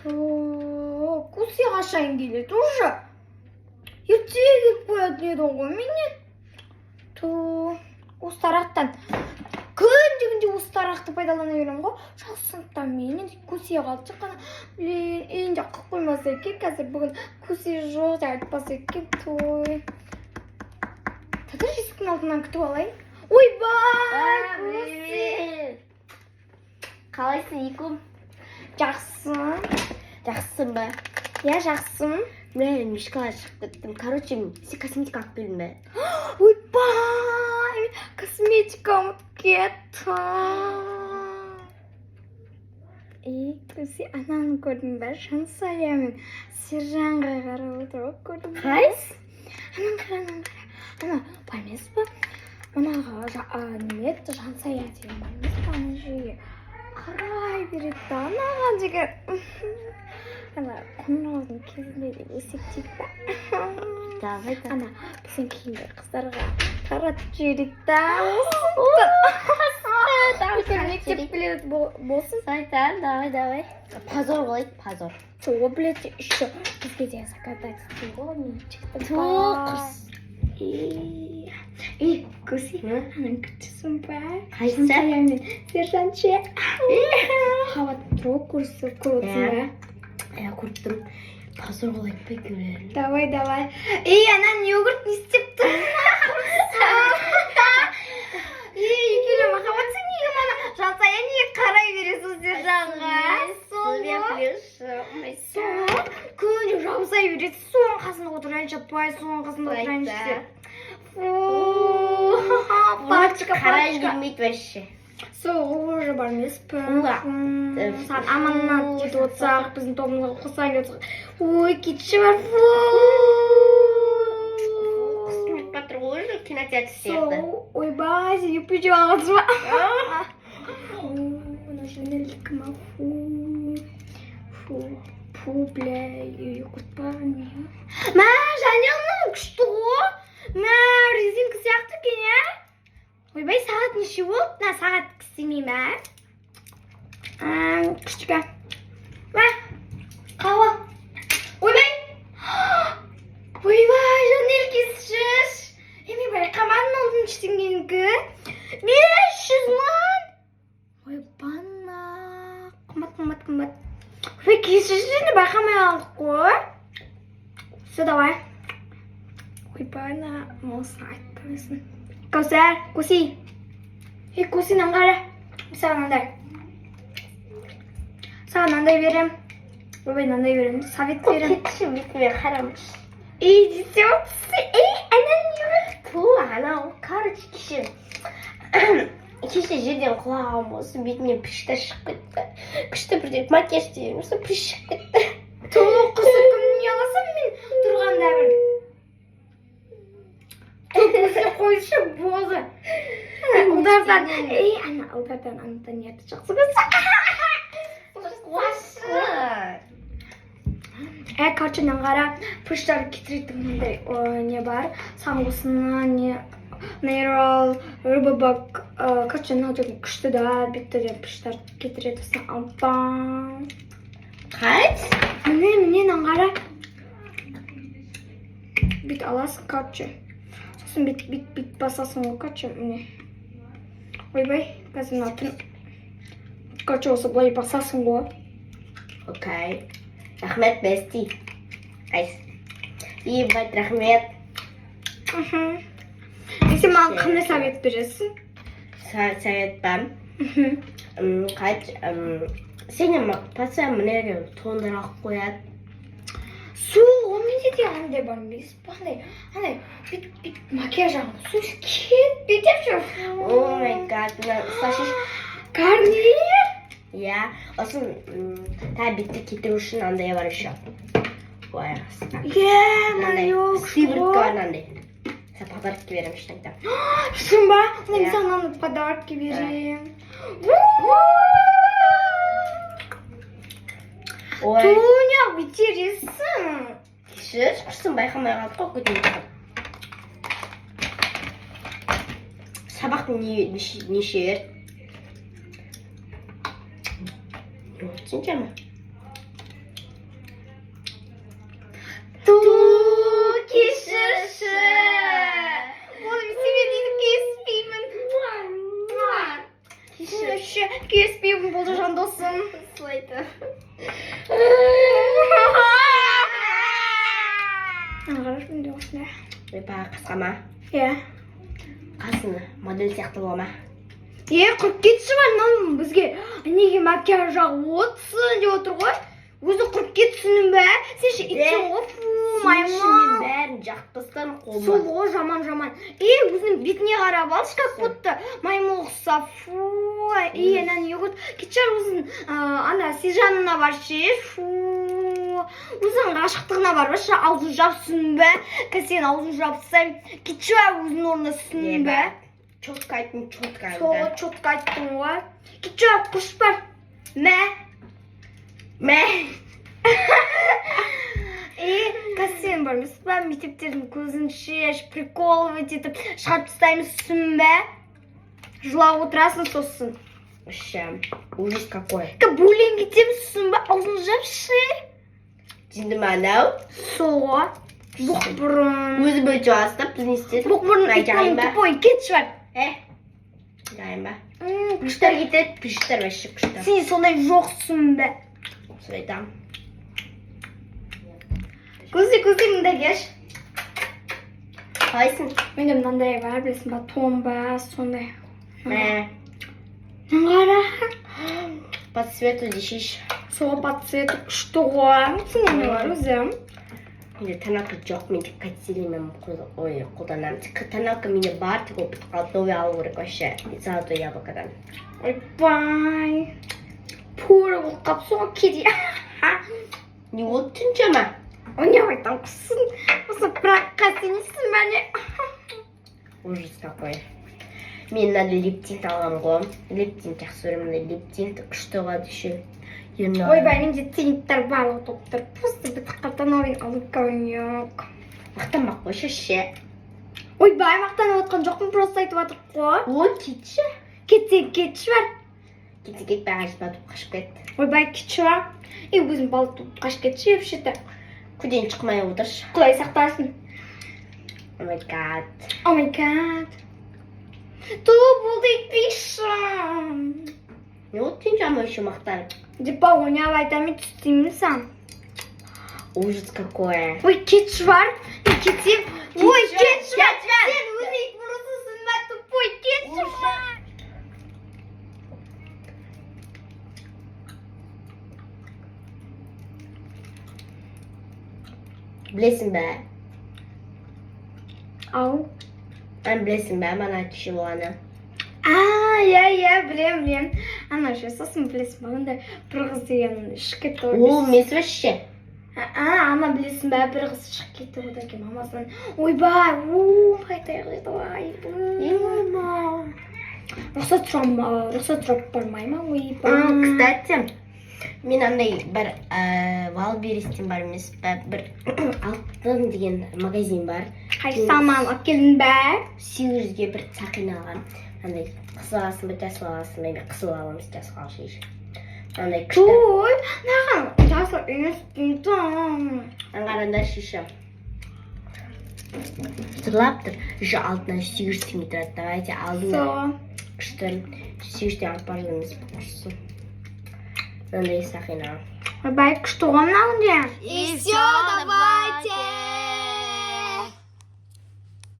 Куси қашан келеді уже? Ерте келіп қояды еді ғой менен. Осы тарақтан күнде осы тарақты пайдалана беремін ғой. Жалғыз сыныпта менен Кусиге қалып шыққан. Блин, үйінде қылып қоймаса екен. Қазір бүгін Куси жоқ деп айтпаса екен. Қазір есіктің алдынан күтіп алайын. Ойбай, Куси. Қалайсың, Игум? Жақсы. Жақсысың ба? Я жақсымын. Мен мешкаға шығып кеттім. Короче, сен косметика алып келдің бе? Ойбай, косметика ұмытып кеттім. Куси, ананы көрдің бе? Жансая мен Сержанға қарап отырып көрдің бе? Қайсы? Ананы қара. Ана, бар емес па? Анаға неме Жансая деген бар емес па? Ана жүйе қарай береді да. Анаған деген ана қоңыраудың кезінде де өсектейді да. Давай. Ана біздің киімдер қыздарға таратып жіберейік да. Мектеп билет болсын. Сайтан, давай. Позор қылайық, позор. О, білет еще бізге де загадать ғой. Мен чектім. Куси, ананың күтісін бар. Қайсы? Жансая мен Сержанше. Хават тұрып көріп отырсың ба? Я көріп тұрмын. Позор қылайық па екеулерін? Давай. Анан йогурт не істеп тұрмын? Екеулер махаббатсың неге мана? Жансая неге қарай бересің Сержанға? Күнде жаусай береді. Соның қасында отырайыншы, апай, соның қасында отырайыншы. Пачка. Қарай бермейді вообще. Сол уже бар емес пе? Саған аманат жетіп отырсақ, біздің тобымызға қосайын деп отырсақ. Ой, кетші бар. Қызмет батыр уже кинотеатр сияқты. Ойбай, сен өкпе жеп алғансың ба? Мына жөнелдік ма? Фу, бля, йогурт бар не? Мә, Жанелның күшті ғой. Мә, резинка сияқты екен, ә? Ойбай, сағат неше болды? Мына сағат істемеймін, ә? Күшті. Мә, қауа. Ойбай! Ойбай, Жанел кесшіш. Еме байқамадың алдың ештеңені. 500 мың! Ойбана. Қымбат. Ойбай, кесшішіні байқамай алдық қой. Все, давай. Ойбана, маусың айтпамасын. Каусар, Куси. Кусинан қара. Саған андай берем. Ойбай, мынандай берем. Совет берем. Кетші бетіме қарамыш. Десе отсы. Анан не бар? Анау, короче, кеше жерден құлағым осы бетіме пішті шығып кетті. Күшті бірден макияж деймін, сол піш шығып кетті. Қызым, кімнен аласам мен тұрғанда бір. Көзі қойшы болды. Ұлдардан, анадан ниеті жақсы көрсі. Короче, қара пүштар кетіретін мұндай не бар. Саңғысына, нейрал, рыбабак. Короче, деген күшті да, беттерден пүштар кетіреді. Қайт? Міне, қара. Бет аласың, короче. Сосын бет басасың ғой, короче, міне. Ойбай, қазір натын. Короче, осы былай басасың ғой. Окей. Рахмет, бести. Айс. Ебать, рахмет. Сен маған қандай совет бересің? Совет бәм. Қайт, сенен пациент мінері туындар алып қояды. Сол, менде де андай бар емес па? Андай, бит макияж алып, сол кетпей деп жүр. О май гад, сашиш. Гарнир? Я, осын, та битті кетіру үшін андай бар еще. Ой, астына. Майок. Сыворотка бар андай. Sen подарки берем işte. Шын ба? Мен саған подарки берем. Тоня, бетересің. Кешір, құрсын байқамай қалды ғой көтемін. Сабақтың неше ер? Сенше ма? болды жан досым. Слайды. Қараш менде осындай. Ойбай, қысқа ма? Иә. Қасыны модель сияқты бола ма? Құрып кетші бар, мынаның бізге неге макияж жағып отырсың деп отыр ғой. Өзі құрып кетсінің бә. Сен ше итсің ғой, фу, маймон. Бәрін жақып тастан қолыма. Сол ғой, жаман. Өзінің бетіне қарап алшы, как будто маймон ұқсап. Фу, нән егіт. Кетшер өзің ана сижанына бар ше. Фу, өзің ғашықтығына бар ше, аузын жапсың бә. Сен аузын жапсаң, кетшер өзің орнына сың бә. Четко айттың, четко айттың. Соғы четко айттың ғой. Кетшер құрш бар. Мә. Сен бармыз ба, мектептердің көзін шеш, приколывать етіп, шығарып тастаймызсың бә? Жылап отырасың сосын. Вообще, ужас какой. Буллинг етемізсің ба, аузын жапшы. Сенді ма анау? Соғы. Бұқбұрын. Өзі бөлі жауастап, біз не істедік? Бұқбұрын итпен тупой, кетші бар. Жайын ба? Күштер кетеді, күштер вообще күштер. Сен сондай жоқсың бә. Солай там. Көзі мұнда кеш. Қалайсың? Менде мынандай бар, білесің ба, том ба, сондай. Мә. Қара. По цвету дешиш. Соға по цвету күшті ғой. Сен не бар өзім? Менде таналка жоқ, менде катилимен қолданамын. Таналка менде бар, тек ол новый алу керек вообще. Золотой яблокадан. Ойбай. Пуры болып қап соға кеде. Не ол түнше ма? Не айтам құсын. Осы праққа сенесің бәне. Ужас какой. Мен надо лептинт алғам ғой. Лептинт жақсы өремін. Лептинт күшті ғой деші. Ойбай, менде тенттер бар отоптыр. Просто біті қатановый алып көңек. Мақтанбақ қой шеше. Ойбай, мақтанып отқан жоқпын, просто айтып атыр қой. О, кетші. Кетші бар. Кетті бәрі батып қашып кетті. Ойбай, кетші бар. Өзім балық туып қашып кетші епшеті. Күден шықмай отыршы. Құдай сақтасын. Oh my god. Oh my god. Болды етпейшім. Не ол түн жамы еще мақтан? Депа, ойнап айтамын түстеймін сан. Ужас какое. Ой, кетші бар. Кетсем. Ой, кетші бар. Сен өзі ит бұрысысың ба, тупой, кетші бар. Білесің бә? Ау. Ән білесің бә, мана түші болғаны. Білем. Ана ше, сосын білесің бә, онда бір қыз деген шық кетті ғой. Ол месі вообще. Ана білесің бә, бір қыз шық кетті ғой да ке мамасынан. Ойбай, қайтайық деді ғой. Рұқсат сұрап бармай ма? Кстати, мен андай бір Валберестен бар емес, бір алтын деген магазин бар. Қайсаман, әкелін бә? 800-ге бір сақин алған. Андай қысыл аласың ба, жасыл аласың ба, мен қысыл аламыз, жасыл алшы еш. Андай күшті. Той, наған жасыл институтым. Аңғаранда шиші. Тұрлап тұр, жү алтына 800 теңге тұрады. Давайте алдына күшті 800 теңге алып бар жүрміз күшті. Андай сақин ал. Ойбай, күшті ғой мынауын де. И все,